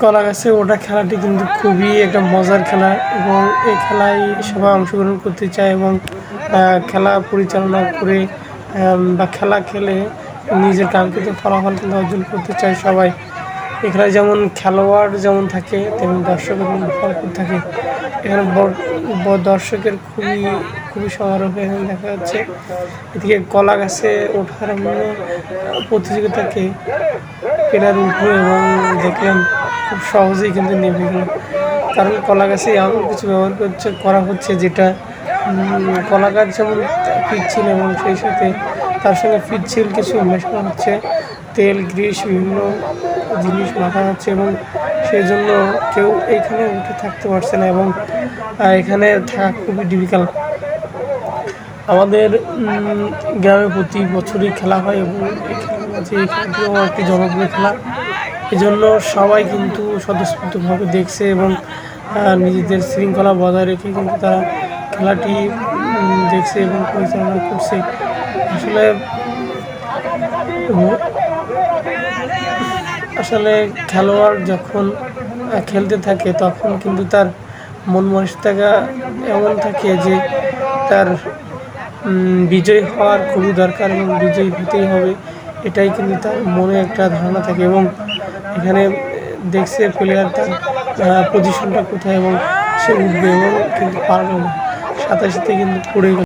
কলা গাছে ওঠা খেলাটি কিন্তু খুবই একটা মজার খেলা এবং এই খেলায় সবাই অংশগ্রহণ করতে চায় এবং খেলা পরিচালনা করে বা খেলা খেলে নিজের কাঙ্ক্ষিত ফলাফল কিন্তু অর্জন করতে চায় সবাই। এখানে যেমন খেলোয়াড় যেমন থাকে তেমন দর্শকের ভরপুর থাকে। এখানে দর্শকের খুবই খুবই সমারোহ এখানে দেখা যাচ্ছে। এদিকে কলা গাছে ওঠার প্রতিযোগিতাকে পেলার উঠলো এবং দেখলাম খুব সহজেই কিন্তু নেমে গেল, কারণ কলা গাছে এমন কিছু ব্যবহার করা হচ্ছে যেটা কলা গাছ যেমন পিচ্ছিল এবং সেই সাথে তার সঙ্গে পিচ্ছিল কিছু মেশানো হচ্ছে, তেল গ্রিস বিভিন্ন জিনিস মাখা হচ্ছে এবং সেই জন্য কেউ এইখানে উঠে থাকতে পারছে না এবং এখানে থাকা খুবই ডিফিকাল্ট। আমাদের গ্রামে প্রতি বছরই খেলা হয় এবং এই খেলার মাঝে এই খেলাটিও একটি জনপ্রিয় খেলা। এজন্য সবাই কিন্তু স্বতঃস্ফূর্তভাবে দেখছে এবং নিজেদের শৃঙ্খলা বজায় রেখে কিন্তু তারা খেলাটি দেখছে এবং পরিচালনা করছে। আসলে আসলে খেলোয়াড় যখন খেলতে থাকে তখন কিন্তু তার মন মানসিকতা এমন থাকে যে তার বিজয়ী হওয়ার খুবই দরকার এবং বিজয়ী হতেই হবে, এটাই কিন্তু তার মনে একটা ধারণা থাকে এবং এখানে দেখছে প্লেয়ার তার পজিশনটা কোথায় এবং সে উঠবে এবং কিন্তু পারবে না, সাথে সাথে কিন্তু পড়ে গেল।